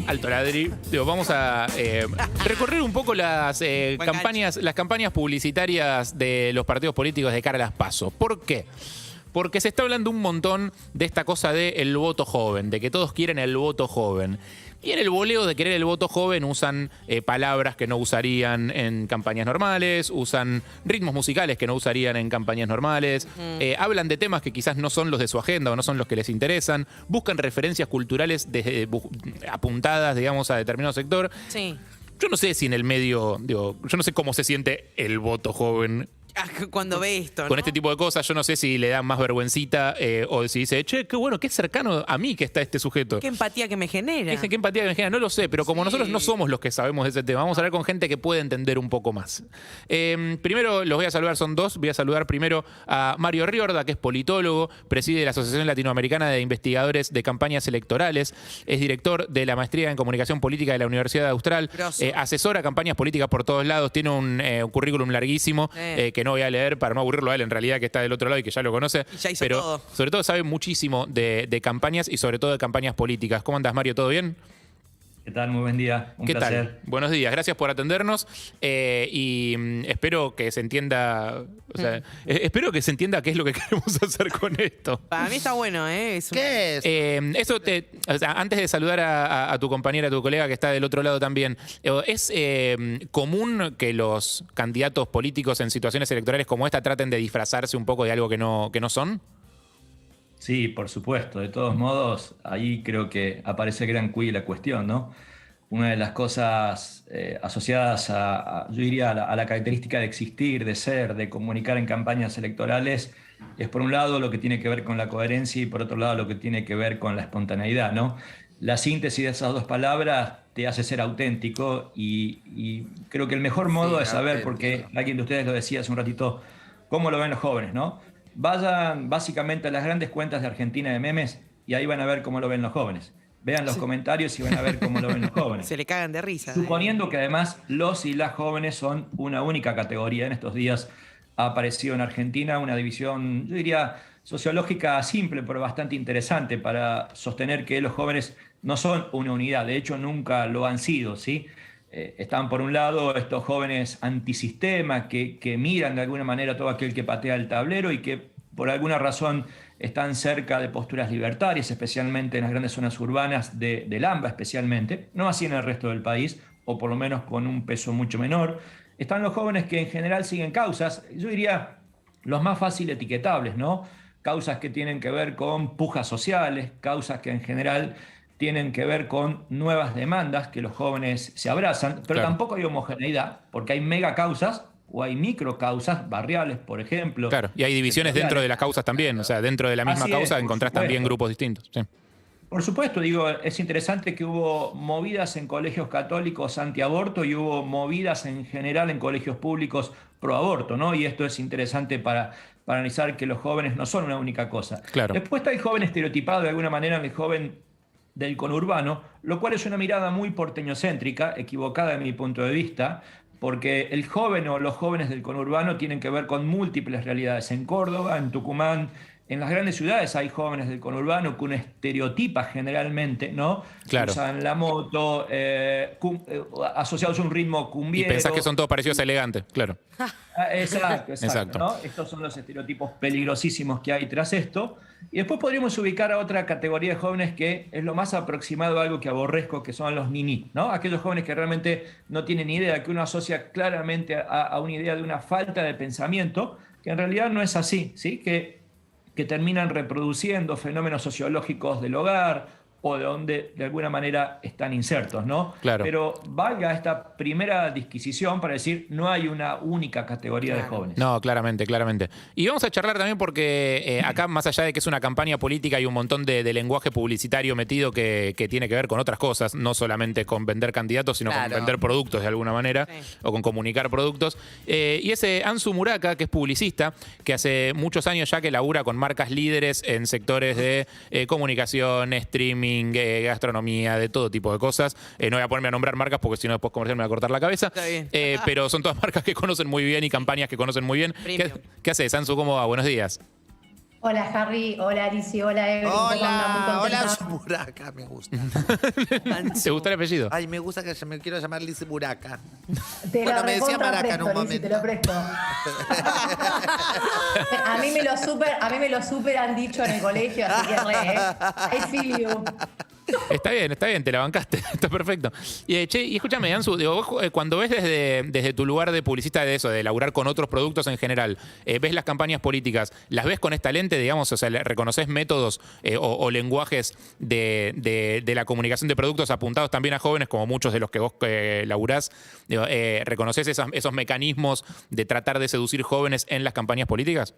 Alto ladri. Digo, vamos a recorrer un poco las campañas publicitarias de los partidos políticos de cara a las PASO. ¿Por qué? Porque se está hablando un montón de esta cosa del voto joven, de que todos quieren el voto joven. Y en el boleo de querer el voto joven usan palabras que no usarían en campañas normales, usan ritmos musicales que no usarían en campañas normales, hablan de temas que quizás no son los de su agenda o no son los que les interesan, buscan referencias culturales apuntadas, digamos, a determinado sector. Sí. Yo no sé si en el medio, digo, yo no sé cómo se siente el voto joven Cuando ve esto, ¿no? con este tipo de cosas. Yo no sé si le da más vergüencita o si dice, che, qué bueno, qué cercano a mí que está este sujeto. Qué empatía que me genera. Qué empatía que me genera, no lo sé, pero como nosotros no somos los que sabemos de ese tema, vamos a hablar con gente que puede entender un poco más. Primero los voy a saludar, son dos. Voy a saludar primero a Mario Riorda, que es politólogo, preside la Asociación Latinoamericana de Investigadores de Campañas Electorales, es director de la Maestría en Comunicación Política de la Universidad Austral, asesora campañas políticas por todos lados, tiene un currículum larguísimo que no voy a leer para no aburrirlo a él, en realidad, que está del otro lado y que ya lo conoce. Y ya hizo pero todo. sobre todo sabe muchísimo de campañas y sobre todo de campañas políticas. ¿Cómo andás, Mario? ¿Todo bien? ¿Qué tal? Muy buen día. Un ¿Qué placer. tal? Buenos días, gracias por atendernos y espero que se entienda, o sea, espero que se entienda qué es lo que queremos hacer con esto. Para mí está bueno, ¿eh? ¿Qué es? O sea, antes de saludar a tu compañera, a tu colega que está del otro lado también, ¿es común que los candidatos políticos en situaciones electorales como esta traten de disfrazarse un poco de algo que no son? Sí, por supuesto. De todos modos, ahí creo que aparece gran quid la cuestión, ¿no? Una de las cosas asociadas yo diría, a la característica de existir, de ser, de comunicar en campañas electorales, es por un lado lo que tiene que ver con la coherencia y por otro lado lo que tiene que ver con la espontaneidad, ¿no? La síntesis de esas dos palabras te hace ser auténtico y creo que el mejor modo de saber, porque alguien de ustedes lo decía hace un ratito, cómo lo ven los jóvenes, ¿no? Vayan básicamente a las grandes cuentas de Argentina de memes y ahí van a ver cómo lo ven los jóvenes. Vean los comentarios y van a ver cómo lo ven los jóvenes. Se le cagan de risa. Suponiendo que además los y las jóvenes son una única categoría. En estos días ha aparecido en Argentina una división, yo diría, sociológica simple, pero bastante interesante para sostener que los jóvenes no son una unidad. De hecho, nunca lo han sido, ¿sí? Están por un lado estos jóvenes antisistema que miran de alguna manera a todo aquel que patea el tablero y que por alguna razón están cerca de posturas libertarias, especialmente en las grandes zonas urbanas del AMBA especialmente, no así en el resto del país, o por lo menos con un peso mucho menor. Están los jóvenes que en general siguen causas, yo diría los más fácil etiquetables, ¿no? Causas que tienen que ver con pujas sociales, causas que en general tienen que ver con nuevas demandas que los jóvenes se abrazan, pero claro, tampoco hay homogeneidad, porque hay mega causas o hay micro causas barriales, por ejemplo. Claro, y hay divisiones dentro de las causas también, o sea, dentro de la misma Así es, causa por encontrás supuesto. también grupos distintos. Sí. Por supuesto, digo, es interesante que hubo movidas en colegios católicos antiaborto y hubo movidas en general en colegios públicos proaborto, ¿no? Y esto es interesante para analizar que los jóvenes no son una única cosa. Claro. Después está el joven estereotipado de alguna manera, el joven del conurbano, lo cual es una mirada muy porteñocéntrica, equivocada de mi punto de vista, porque el joven o los jóvenes del conurbano tienen que ver con múltiples realidades. En Córdoba, en Tucumán, en las grandes ciudades hay jóvenes del conurbano que uno estereotipa generalmente, ¿no? Claro. Usan la moto, asociados a un ritmo Y cumbiero. pensás que son todos parecidos a elegantes, claro. Exacto. Exacto. ¿no? Estos son los estereotipos peligrosísimos que hay tras esto. Y después podríamos ubicar a otra categoría de jóvenes que es lo más aproximado a algo que aborrezco, que son los niní, ¿no? Aquellos jóvenes que realmente no tienen ni idea, que uno asocia claramente a una idea de una falta de pensamiento, que en realidad no es así, ¿sí? Que terminan reproduciendo fenómenos sociológicos del hogar o de donde de alguna manera están insertos, ¿no? Claro. Pero valga esta primera disquisición para decir no hay una única categoría de jóvenes. No, claramente. Y vamos a charlar también porque acá, más allá de que es una campaña política, hay un montón de lenguaje publicitario metido que tiene que ver con otras cosas, no solamente con vender candidatos, sino con vender productos de alguna manera, o con comunicar productos. Y ese Ansu Muraka, que es publicista, que hace muchos años ya que labura con marcas líderes en sectores de comunicación, streaming, gastronomía, de todo tipo de cosas. No voy a ponerme a nombrar marcas porque si no después comercial me va a cortar la cabeza. Está bien. Pero son todas marcas que conocen muy bien y campañas que conocen muy bien. ¿Qué haces, Ansu? ¿Cómo va? Buenos días. Hola Harry, hola Alicia, hola Evelyn, ¿cómo andan? Muy Hola, hola, contenta. Buraca, me gusta. ¿Te gusta el apellido? Ay, me gusta que me quiero llamar Liz Buraca. Te Bueno, lo me decía recontra Maraca en presto, un Lizzy, te lo momento. presto. a mí me lo super han dicho en el colegio, así que I feel you. Está bien, te la bancaste, está perfecto. Che, y escúchame, Ansu, digo, vos, cuando ves desde tu lugar de publicista de eso, de laburar con otros productos en general, ves las campañas políticas, ¿las ves con esta lente, digamos? O sea, ¿reconoces métodos o lenguajes de la comunicación de productos apuntados también a jóvenes, como muchos de los que vos laburás? Digo, ¿reconoces esos mecanismos de tratar de seducir jóvenes en las campañas políticas?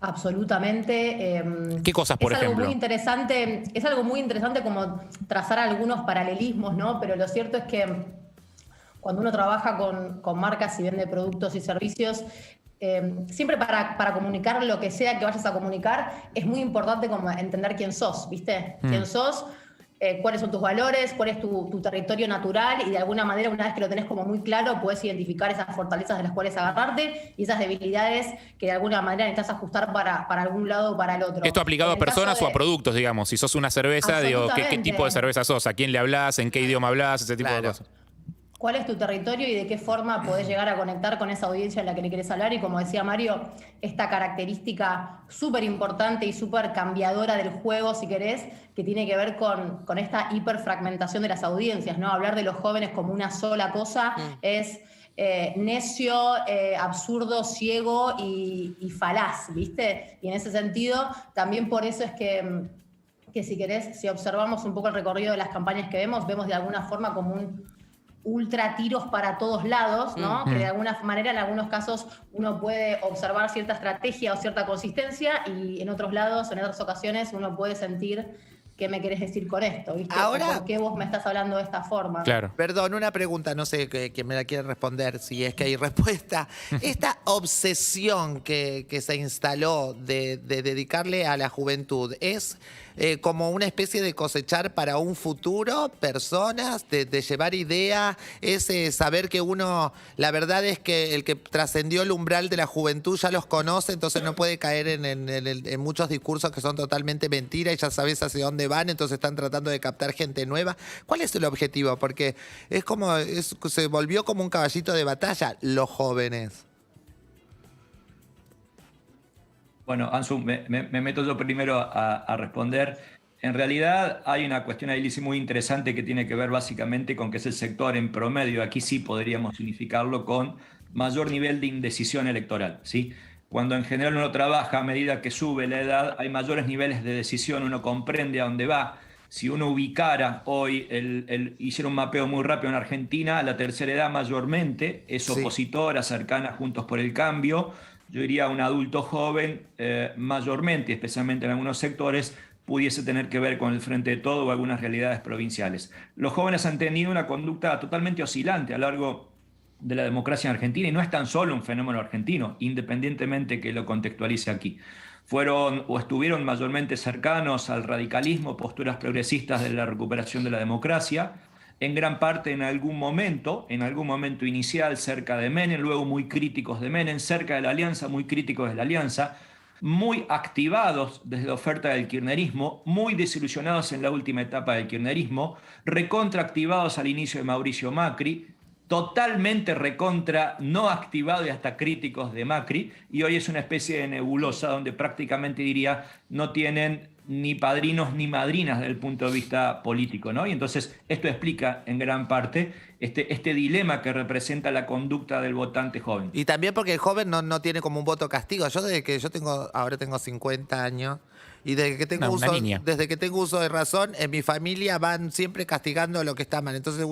Absolutamente. ¿Qué cosas, por ejemplo? Es algo muy interesante como trazar algunos paralelismos, ¿no? Pero lo cierto es que cuando uno trabaja con marcas y vende productos y servicios, siempre para comunicar lo que sea que vayas a comunicar, es muy importante como entender quién sos, ¿viste? Quién sos, cuáles son tus valores, cuál es tu territorio natural, y de alguna manera, una vez que lo tenés como muy claro, puedes identificar esas fortalezas de las cuales agarrarte y esas debilidades que de alguna manera necesitas ajustar para algún lado o para el otro. Esto aplicado a personas o a productos, digamos. Si sos una cerveza, digo, ¿qué Absolutamente. tipo de cerveza sos? ¿A quién le hablas? ¿En qué idioma hablas? Ese tipo de Claro. cosas. ¿Cuál es tu territorio y de qué forma podés llegar a conectar con esa audiencia a la que le querés hablar? Y como decía Mario, esta característica súper importante y súper cambiadora del juego, si querés, que tiene que ver con esta hiperfragmentación de las audiencias, ¿no? Hablar de los jóvenes como una sola cosa es necio, absurdo, ciego y falaz, ¿viste? Y en ese sentido, también por eso es que si querés, si observamos un poco el recorrido de las campañas que vemos de alguna forma como un ultra tiros para todos lados, ¿no? Que de alguna manera en algunos casos uno puede observar cierta estrategia o cierta consistencia, y en otros lados, en otras ocasiones, uno puede sentir qué me querés decir con esto, ¿viste? Ahora- ¿Por qué vos me estás hablando de esta forma? Claro. Perdón, una pregunta, no sé quién me la quiere responder, si es que hay respuesta. Esta obsesión que se instaló de dedicarle a la juventud, ¿es como una especie de cosechar para un futuro personas, de llevar idea? ¿Es saber que uno, la verdad es que el que trascendió el umbral de la juventud ya los conoce, entonces no puede caer en muchos discursos que son totalmente mentiras y ya sabes hacia dónde van, entonces están tratando de captar gente nueva? ¿Cuál es el objetivo? Porque es como, se volvió como un caballito de batalla los jóvenes. Bueno, Ansu, me meto yo primero a responder. En realidad hay una cuestión ahí Lizzy, muy interesante que tiene que ver básicamente con que es el sector en promedio, aquí sí podríamos unificarlo con mayor nivel de indecisión electoral, ¿sí? Cuando en general uno trabaja, a medida que sube la edad, hay mayores niveles de decisión, uno comprende a dónde va. Si uno ubicara hoy, hiciera un mapeo muy rápido en Argentina, la tercera edad mayormente es Sí. opositora, cercana a Juntos por el Cambio. Yo diría un adulto joven, mayormente, especialmente en algunos sectores, pudiese tener que ver con el Frente de Todo o algunas realidades provinciales. Los jóvenes han tenido una conducta totalmente oscilante a lo largo de la democracia en Argentina, y no es tan solo un fenómeno argentino, independientemente que lo contextualice aquí. Fueron o estuvieron mayormente cercanos al radicalismo, posturas progresistas de la recuperación de la democracia, en gran parte en algún momento inicial cerca de Menem, luego muy críticos de Menem, cerca de la Alianza, muy críticos de la Alianza, muy activados desde la oferta del kirchnerismo, muy desilusionados en la última etapa del kirchnerismo, recontra activados al inicio de Mauricio Macri, totalmente recontra no activado y hasta críticos de Macri, y hoy es una especie de nebulosa donde prácticamente diría no tienen ni padrinos ni madrinas desde el punto de vista político, ¿no? Y entonces esto explica en gran parte este dilema que representa la conducta del votante joven. Y también porque el joven no tiene como un voto castigo. Yo ahora tengo 50 años, y desde que tengo Una niña. desde que tengo uso de razón, en mi familia van siempre castigando lo que está mal. Entonces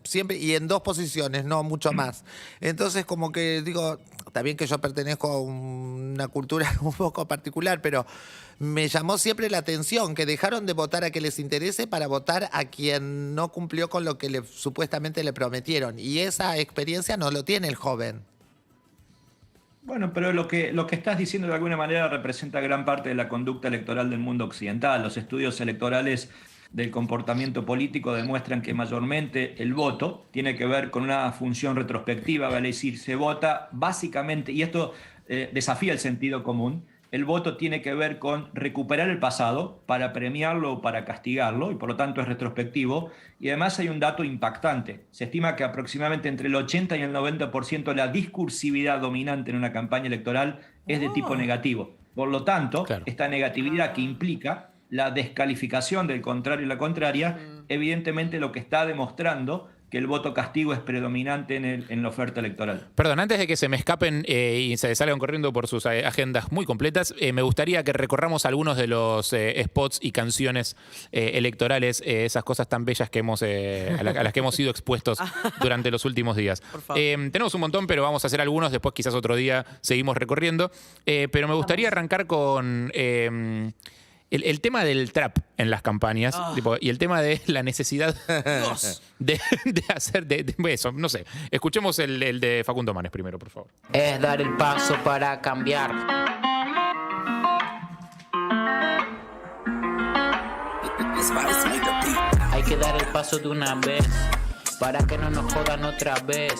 siempre, y en dos posiciones, no mucho más. Entonces como que digo, está bien que yo pertenezco a una cultura un poco particular, pero me llamó siempre la atención que dejaron de votar a que les interese para votar a quien no cumplió con lo que supuestamente le prometieron. Y esa experiencia no lo tiene el joven. Bueno, pero lo que estás diciendo de alguna manera representa gran parte de la conducta electoral del mundo occidental. Los estudios electorales del comportamiento político demuestran que mayormente el voto tiene que ver con una función retrospectiva, vale decir, se vota básicamente, y esto desafía el sentido común, el voto tiene que ver con recuperar el pasado para premiarlo o para castigarlo, y por lo tanto es retrospectivo. Y además hay un dato impactante. Se estima que aproximadamente entre el 80 y el 90% de la discursividad dominante en una campaña electoral es de tipo negativo. Por lo tanto, esta negatividad que implica la descalificación del contrario y la contraria, evidentemente lo que está demostrando que el voto castigo es predominante en la oferta electoral. Perdón, antes de que se me escapen y se salgan corriendo por sus agendas muy completas, me gustaría que recorramos algunos de los spots y canciones electorales, esas cosas tan bellas que hemos, a las que hemos sido expuestos durante los últimos días. Tenemos un montón, pero vamos a hacer algunos, después quizás otro día seguimos recorriendo. Pero me gustaría arrancar con... El tema del trap en las campañas y el tema de la necesidad de hacer de eso, no sé. Escuchemos el de Facundo Manes primero, por favor. Es dar el paso para cambiar. Hay que dar el paso de una vez para que no nos jodan otra vez.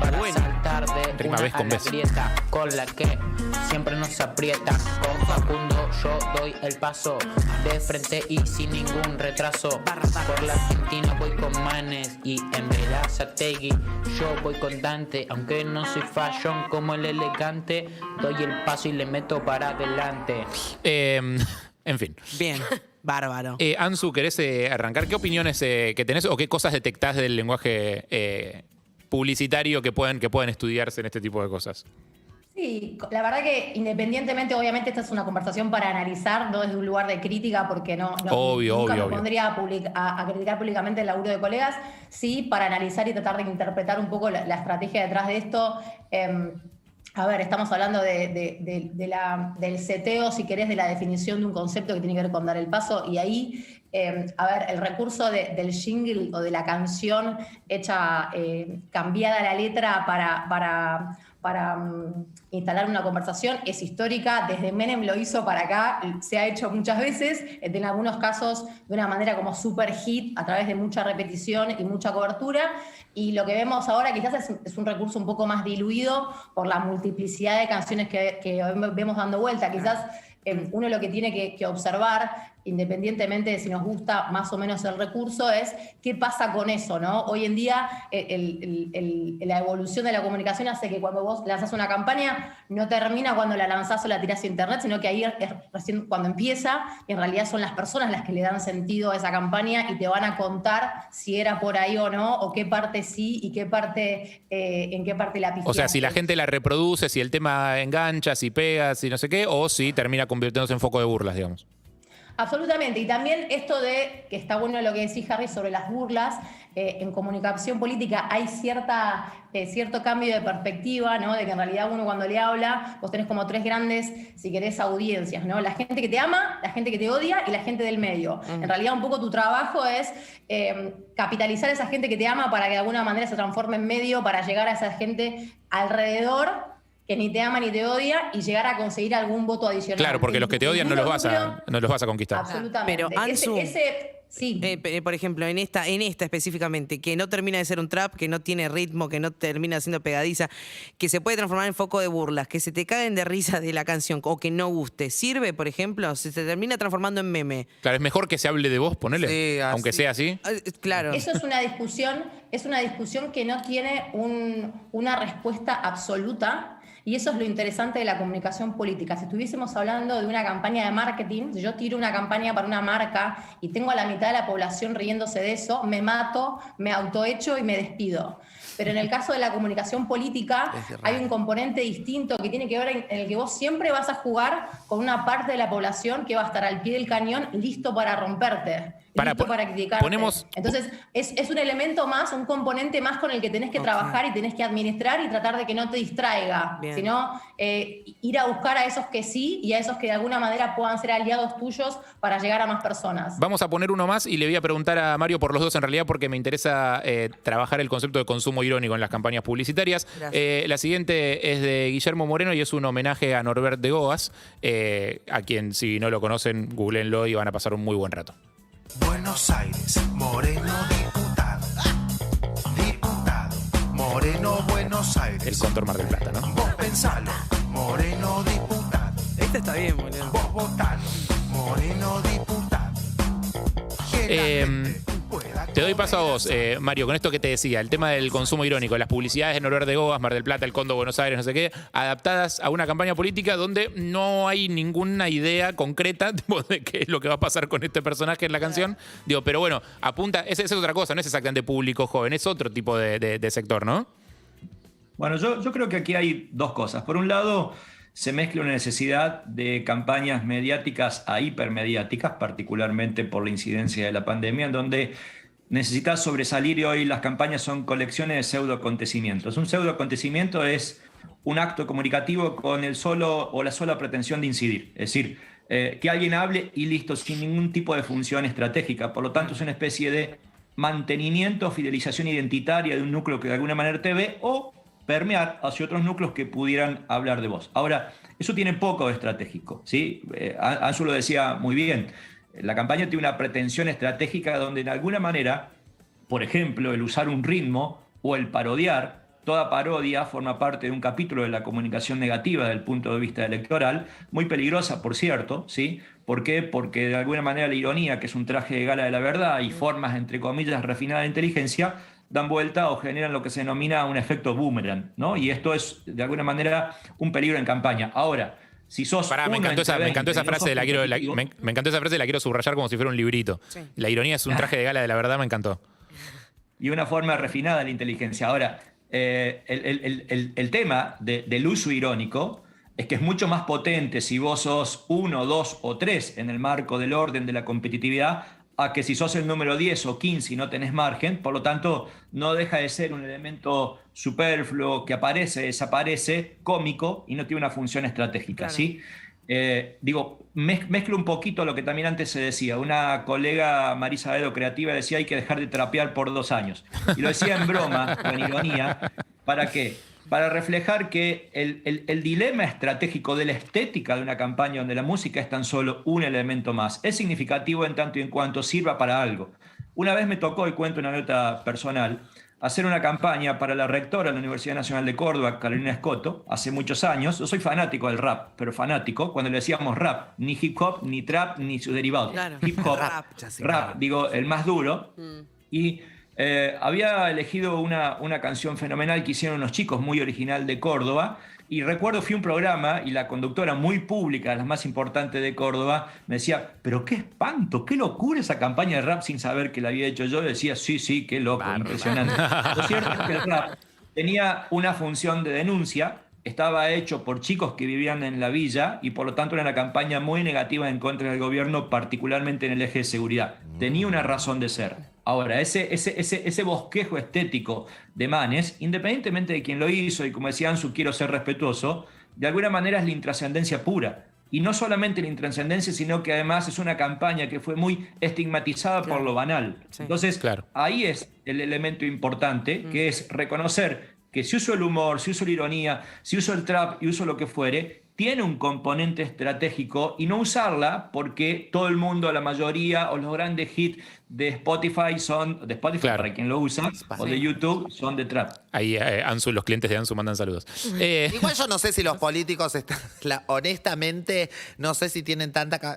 Para saltar de Rima una vez con a la vez. grieta con la que siempre nos aprietan. Con Facundo yo doy el paso de frente y sin ningún retraso. Por la Argentina voy con Manes y en Verazategui yo voy con Dante. Aunque no soy fashion como el elegante, doy el paso y le meto para adelante. En fin. Bien, bárbaro. Ansu, ¿querés arrancar? ¿Qué opiniones que tenés o qué cosas detectás del lenguaje publicitario que pueden estudiarse en este tipo de cosas? Sí, la verdad que independientemente, obviamente esta es una conversación para analizar, no desde un lugar de crítica, porque nunca me pondría a criticar públicamente el laburo de colegas, sí para analizar y tratar de interpretar un poco la estrategia detrás de esto. A ver, estamos hablando del seteo, si querés, de la definición de un concepto que tiene que ver con dar el paso, y ahí, a ver, el recurso del jingle o de la canción hecha, cambiada la letra para instalar una conversación es histórica. Desde Menem lo hizo para acá, se ha hecho muchas veces, en algunos casos de una manera como super hit, a través de mucha repetición y mucha cobertura. Y lo que vemos ahora quizás es un recurso un poco más diluido por la multiplicidad de canciones que vemos dando vuelta. Quizás uno lo que tiene que observar, independientemente de si nos gusta más o menos el recurso, es qué pasa con eso, ¿no? Hoy en día la evolución de la comunicación hace que cuando vos lanzás una campaña no termina cuando la lanzás o la tirás a internet, sino que ahí es recién cuando empieza, y en realidad son las personas las que le dan sentido a esa campaña y te van a contar si era por ahí o no, o qué parte sí y qué parte, en qué parte la pifiaste. O sea, si la gente la reproduce, si el tema engancha, si pega, si no sé qué, o si termina convirtiéndose en foco de burlas, digamos. Absolutamente. Y también esto de, que está bueno lo que decís, Harry, sobre las burlas, en comunicación política hay cierto cambio de perspectiva, ¿no? De que en realidad uno cuando le habla, vos tenés como tres grandes, si querés, audiencias, ¿no? La gente que te ama, la gente que te odia y la gente del medio. En realidad un poco tu trabajo es capitalizar a esa gente que te ama para que de alguna manera se transforme en medio para llegar a esa gente alrededor que ni te ama ni te odia y llegar a conseguir algún voto adicional. Claro, porque los que te odian no los vas a conquistar. Absolutamente. Pero Ansu, sí. Por ejemplo, en esta específicamente, que no termina de ser un trap, que no tiene ritmo, que no termina siendo pegadiza, que se puede transformar en foco de burlas, que se te caguen de risa de la canción o que no guste, ¿sirve, por ejemplo? Se termina transformando en meme. Claro, es mejor que se hable de vos, ponele, Sí, aunque sea así. Claro. Eso es una discusión que no tiene una respuesta absoluta. Y eso es lo interesante de la comunicación política. Si estuviésemos hablando de una campaña de marketing, si yo tiro una campaña para una marca y tengo a la mitad de la población riéndose de eso, me mato, me autoecho y me despido. Pero en el caso de la comunicación política hay un componente distinto que tiene que ver en el que vos siempre vas a jugar con una parte de la población que va a estar al pie del cañón listo para romperte. Listo para criticarte. Entonces, es un elemento más, un componente más con el que tenés que trabajar y tenés que administrar y tratar de que no te distraiga, sino ir a buscar a esos que sí y a esos que de alguna manera puedan ser aliados tuyos para llegar a más personas. Vamos a poner uno más y le voy a preguntar a Mario por los dos en realidad porque me interesa trabajar el concepto de consumo irónico en las campañas publicitarias. La siguiente es de Guillermo Moreno y es un homenaje a Norbert de Goas, a quien si no lo conocen, googleenlo y van a pasar un muy buen rato. Buenos Aires, Moreno diputado. Diputado, Moreno Buenos Aires. El Cóndor Mar del Plata, ¿no? Vos pensalo, Moreno diputado. Esta está bien, boludo. Vos votalo, Moreno diputado. Que la gente pueda Te doy paso a comer vos, Mario, con esto que te decía, el tema del consumo irónico, las publicidades de Noruega de Goas, Mar del Plata, el Condo, Buenos Aires, no sé qué, adaptadas a una campaña política donde no hay ninguna idea concreta de qué es lo que va a pasar con este personaje en la canción. Digo, pero bueno, apunta, esa es otra cosa, no es exactamente público joven, es otro tipo de sector, ¿no? Bueno, yo creo que aquí hay dos cosas. Por un lado, se mezcla una necesidad de campañas mediáticas a hipermediáticas, particularmente por la incidencia de la pandemia, en donde necesitas sobresalir y hoy las campañas son colecciones de pseudoacontecimientos. Un pseudoacontecimiento es un acto comunicativo con el solo o la sola pretensión de incidir. Es decir, que alguien hable y listo, sin ningún tipo de función estratégica. Por lo tanto, es una especie de mantenimiento, fidelización identitaria de un núcleo que de alguna manera te ve o permear hacia otros núcleos que pudieran hablar de vos. Ahora, eso tiene poco de estratégico, ¿sí? Ansu lo decía muy bien. La campaña tiene una pretensión estratégica donde de alguna manera, por ejemplo, el usar un ritmo o el parodiar, toda parodia forma parte de un capítulo de la comunicación negativa desde el punto de vista electoral, muy peligrosa, por cierto, ¿sí? ¿Por qué? Porque de alguna manera la ironía, que es un traje de gala de la verdad, y formas, entre comillas, refinadas de inteligencia, dan vuelta o generan lo que se denomina un efecto boomerang, ¿no? Y esto es, de alguna manera, un peligro en campaña. Ahora, si sos Pará, me encantó esa frase, la quiero subrayar como si fuera un librito. Sí. La ironía es un traje de gala de la verdad, me encantó. Y una forma refinada de la inteligencia. Ahora, el tema del uso irónico es que es mucho más potente si vos sos 1, 2 o 3 en el marco del orden de la competitividad a que si sos el número 10 o 15 y no tenés margen. Por lo tanto, no deja de ser un elemento superfluo que aparece, desaparece, cómico y no tiene una función estratégica. Claro. ¿Sí? Mezclo un poquito lo que también antes se decía. Una colega, Marisa Dedo, creativa, decía hay que dejar de trapear por 2 años. Y lo decía en broma, con ironía. ¿Para qué? Para reflejar que el dilema estratégico de la estética de una campaña donde la música es tan solo un elemento más es significativo en tanto y en cuanto sirva para algo. Una vez me tocó, y cuento una nota personal, hacer una campaña para la rectora de la Universidad Nacional de Córdoba, Carolina Escoto, hace muchos años. Yo soy fanático del rap, pero fanático, cuando le decíamos rap, ni hip hop, ni trap, ni sus derivados. Claro. Hip hop, rap, digo, el más duro. Y había elegido una canción fenomenal que hicieron unos chicos, muy original de Córdoba. Y recuerdo, fui a un programa y la conductora muy pública, la más importante de Córdoba, me decía, pero qué espanto, qué locura esa campaña de rap sin saber que la había hecho yo. Y decía, sí, qué loco, impresionante. Lo cierto es que el rap tenía una función de denuncia, estaba hecho por chicos que vivían en la villa y por lo tanto era una campaña muy negativa en contra del gobierno, particularmente en el eje de seguridad. Tenía una razón de ser. Ahora, ese bosquejo estético de Manes, independientemente de quién lo hizo, y como decía Ansu, quiero ser respetuoso, de alguna manera es la intrascendencia pura. Y no solamente la intrascendencia, sino que además es una campaña que fue muy estigmatizada por lo banal. Sí. Entonces, Claro. ahí es el elemento importante, que es reconocer que si uso el humor, si uso la ironía, si uso el trap y uso lo que fuere, tiene un componente estratégico y no usarla porque todo el mundo, la mayoría o los grandes hits de Spotify son de Spotify, Claro. para quien lo usa, o de YouTube son de trap. Ahí Ansu, los clientes de Ansu mandan saludos. Igual yo no sé si los políticos están, honestamente, no sé si tienen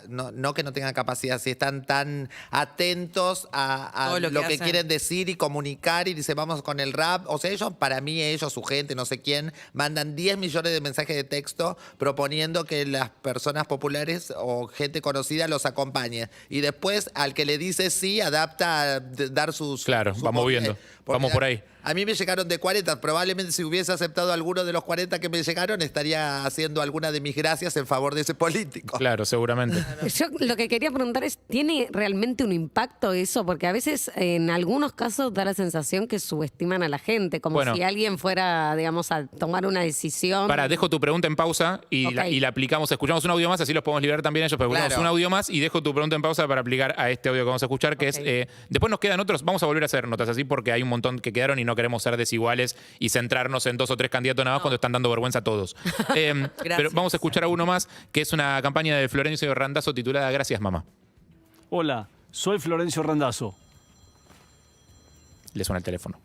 no que no tengan capacidad, si están tan atentos a Todo lo que hacen. quieren decir y comunicar y dicen vamos con el rap. O sea, ellos, para mí, su gente, no sé quién, mandan 10 millones de mensajes de texto proponiendo que las personas populares o gente conocida los acompañe. Y después, al que le dice sí, adapta a dar sus... Claro, sus vamos voces. viendo. Porque Vamos por ahí. A mí me llegaron de 40. Probablemente si hubiese aceptado alguno de los 40 que me llegaron, estaría haciendo alguna de mis gracias en favor de ese político. Claro, seguramente. Yo lo que quería preguntar es, ¿tiene realmente un impacto eso? Porque a veces, en algunos casos, da la sensación que subestiman a la gente, como Bueno. si alguien fuera, digamos, a tomar una decisión. Pará, dejo tu pregunta en pausa y, Ok. la aplicamos. Escuchamos un audio más, así los podemos liberar también ellos, pero escuchamos Claro. un audio más y dejo tu pregunta en pausa para aplicar a este audio que vamos a escuchar, que Ok. es... después nos quedan otros, vamos a volver a hacer notas así porque hay un montón que quedaron y no queremos ser desiguales y centrarnos en 2 o 3 candidatos nada más cuando están dando vergüenza a todos. Pero vamos a escuchar a uno más, que es una campaña de Florencio Randazzo titulada Gracias, mamá. Hola, soy Florencio Randazzo. Le suena el teléfono.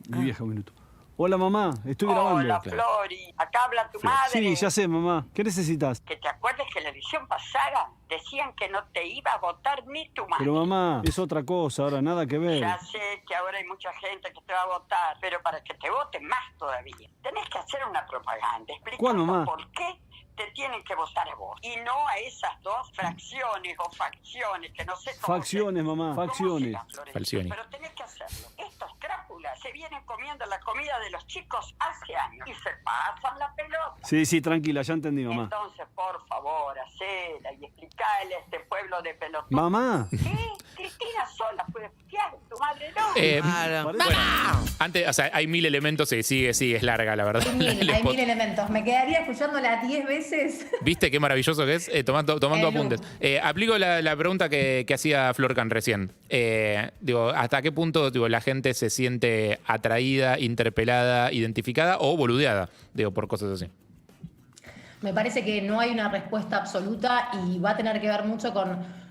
Mi vieja, un minuto. Hola, mamá. Estoy grabando. Hola, Flori. Acá habla tu madre. Sí, ya sé, mamá. ¿Qué necesitas? Que te acuerdes que en la edición pasada decían que no te iba a votar ni tu madre. Pero mamá, es otra cosa, ahora nada que ver. Ya sé que ahora hay mucha gente que te va a votar, pero para que te voten más todavía, tenés que hacer una propaganda explicando ¿Cuál, mamá? por qué te tienen que votar a vos y no a esas dos fracciones o facciones que no sé cómo Facciones, mamá, ¿Cómo facciones. será, Florencia? Facciones. Pero tenés que hacerlo. Estos crápulas se vienen comiendo la comida de los chicos hace años y se pasan la pelota. Sí, tranquila, ya entendí, mamá. Entonces, por favor, hacela y explicale a este pueblo de pelotudos. Mamá. ¿Qué? Cristina sola puede estudiar, tu madre no. Claro. Bueno, antes, o sea, hay 1000 elementos, sí, es larga, la verdad. El Hay spot. 1000 elementos. Me quedaría escuchándola 10 veces. ¿Viste qué maravilloso que es? Tomando apuntes. Aplico la pregunta que hacía Florcan recién. Digo, ¿hasta qué punto la gente se siente atraída, interpelada, identificada o boludeada? Digo, por cosas así. Me parece que no hay una respuesta absoluta y va a tener que ver mucho con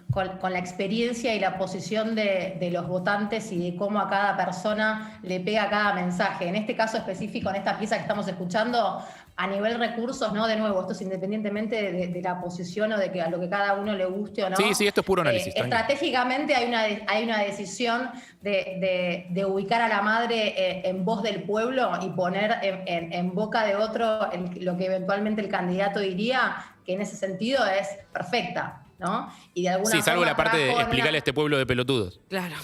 la experiencia y la posición de los votantes y de cómo a cada persona le pega cada mensaje. En este caso específico, en esta pieza que estamos escuchando, a nivel recursos, ¿no? De nuevo, esto es independientemente de la posición o de que a lo que cada uno le guste o no. Sí, esto es puro análisis. Estratégicamente hay una decisión de ubicar a la madre en voz del pueblo y poner en boca de otro lo que eventualmente el candidato diría, que en ese sentido es perfecta, ¿no? Y de alguna Sí, salvo forma la parte de trabajo en explicarle una- a este pueblo de pelotudos. Claro.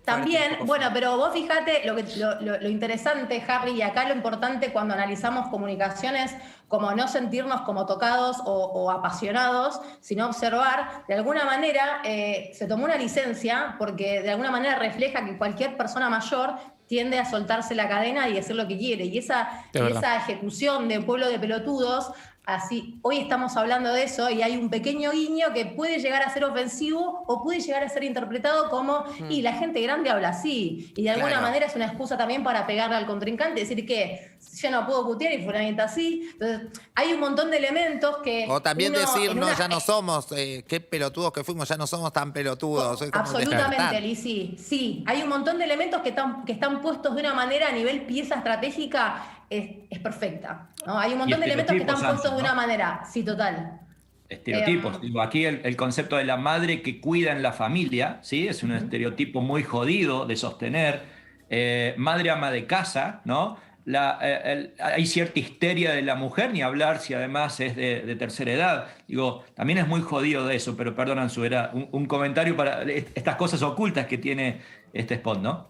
También, bueno, pero vos fíjate lo interesante, Harry, y acá lo importante cuando analizamos comunicaciones, como no sentirnos como tocados o apasionados, sino observar, de alguna manera se tomó una licencia porque de alguna manera refleja que cualquier persona mayor tiende a soltarse la cadena y decir lo que quiere. Y esa ejecución de pueblo de pelotudos, así, hoy estamos hablando de eso y hay un pequeño guiño que puede llegar a ser ofensivo o puede llegar a ser interpretado como, y la gente grande habla así. Y de alguna Claro. manera es una excusa también para pegarle al contrincante, decir que yo no puedo putear y fulanita así. Entonces, hay un montón de elementos que... O también uno, decir, en no, una- ya no somos, qué pelotudos que fuimos, ya no somos tan pelotudos. Es como Absolutamente, despertar. Lizzy. Sí, hay un montón de elementos que están puestos de una manera a nivel pieza estratégica, es perfecta, ¿no? Hay un montón de elementos que están estereotipos puestos de antes, una ¿no? manera, sí, total. Estereotipos. Digo, aquí el concepto de la madre que cuida en la familia, ¿sí? Es un estereotipo muy jodido de sostener. Madre ama de casa, ¿no? Hay cierta histeria de la mujer, ni hablar si además es de tercera edad. Digo, también es muy jodido de eso, pero perdón, Ansu, era un comentario para estas cosas ocultas que tiene este spot, ¿no?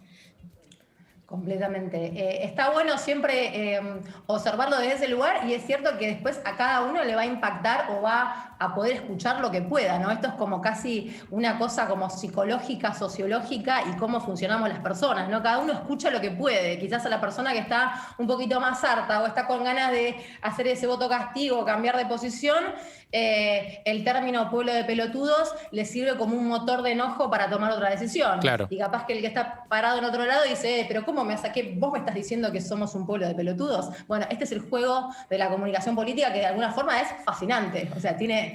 Completamente. Está bueno siempre observarlo desde ese lugar y es cierto que después a cada uno le va a impactar o va a poder escuchar lo que pueda, ¿no? Esto es como casi una cosa como psicológica, sociológica y cómo funcionamos las personas, ¿no? Cada uno escucha lo que puede. Quizás a la persona que está un poquito más harta o está con ganas de hacer ese voto castigo o cambiar de posición, el término pueblo de pelotudos le sirve como un motor de enojo para tomar otra decisión. Claro. Y capaz que el que está parado en otro lado dice, pero ¿cómo me saqué? ¿Vos me estás diciendo que somos un pueblo de pelotudos? Bueno, este es el juego de la comunicación política que de alguna forma es fascinante. O sea, tiene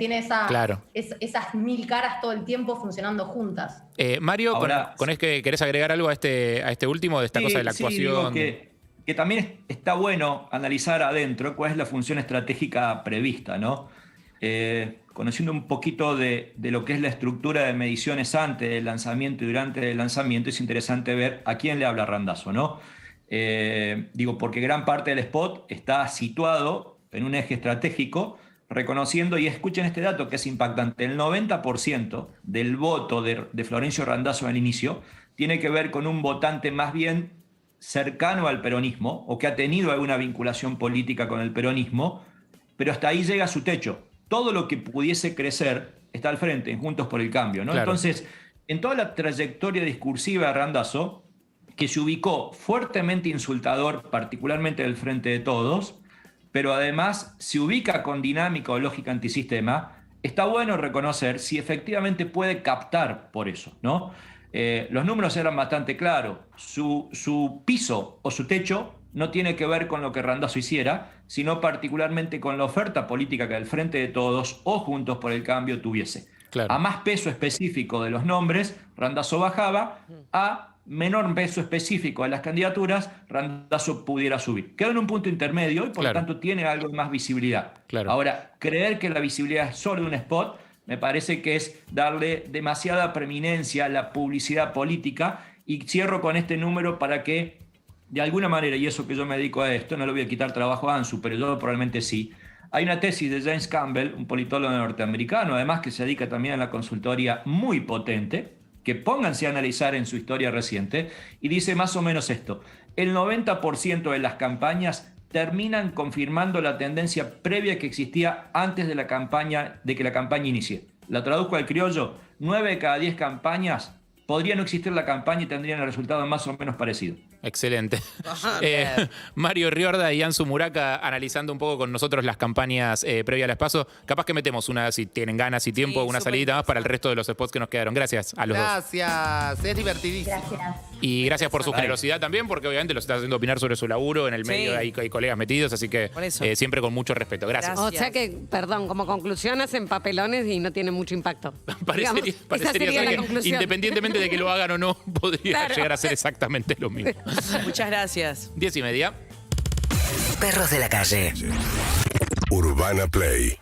esas 1000 caras todo el tiempo funcionando juntas. Mario, Ahora- con es que querés agregar algo a este último de esta cosa de la Sí, digo actuación. que también está bueno analizar adentro cuál es la función estratégica prevista, ¿no? Conociendo un poquito de lo que es la estructura de mediciones antes del lanzamiento y durante el lanzamiento, es interesante ver a quién le habla Randazzo, ¿no? Digo, porque gran parte del spot está situado en un eje estratégico, reconociendo, y escuchen este dato que es impactante, el 90% del voto de Florencio Randazzo al inicio tiene que ver con un votante más bien cercano al peronismo o que ha tenido alguna vinculación política con el peronismo, pero hasta ahí llega su techo. Todo lo que pudiese crecer está al frente, en Juntos por el Cambio, ¿no? Claro. Entonces, en toda la trayectoria discursiva de Randazzo, que se ubicó fuertemente insultador, particularmente del Frente de Todos, pero además se ubica con dinámica o lógica antisistema, está bueno reconocer si efectivamente puede captar por eso, ¿no? Los números eran bastante claros. Su piso o su techo no tiene que ver con lo que Randazzo hiciera, sino particularmente con la oferta política que el Frente de Todos o Juntos por el Cambio tuviese. Claro. A más peso específico de los nombres, Randazzo bajaba, a menor peso específico de las candidaturas, Randazzo pudiera subir. Queda en un punto intermedio y por lo tanto tiene algo de más visibilidad. Ahora, creer que la visibilidad es solo de un spot, me parece que es darle demasiada preeminencia a la publicidad política. Y cierro con este número para que, de alguna manera, y eso que yo me dedico a esto, no le voy a quitar trabajo a Ansu, pero yo probablemente sí. Hay una tesis de James Campbell, un politólogo norteamericano, además que se dedica también a la consultoría muy potente, que pónganse a analizar en su historia reciente, y dice más o menos esto: el 90% de las campañas terminan confirmando la tendencia previa que existía antes de que la campaña inicie. La traduzco al criollo: 9 de cada 10 campañas podría no existir la campaña y tendrían el resultado más o menos parecido. Excelente. Mario Riorda y Ansu Muraka analizando un poco con nosotros las campañas previas a las PASO. Capaz que metemos una, si tienen ganas y tiempo, una salidita más para el resto de los spots que nos quedaron. Gracias a los dos. Gracias, es divertidísimo. Gracias. Y gracias por su generosidad también, porque obviamente los estás haciendo opinar sobre su laburo. En el medio hay colegas metidos, así que siempre con mucho respeto. Gracias. O sea que, perdón, como conclusión hacen papelones y no tienen mucho impacto. Parecería ser que, independientemente de que lo hagan o no, podría llegar a ser exactamente lo mismo. Muchas gracias. 10:30. Perros de la calle. Urbana Play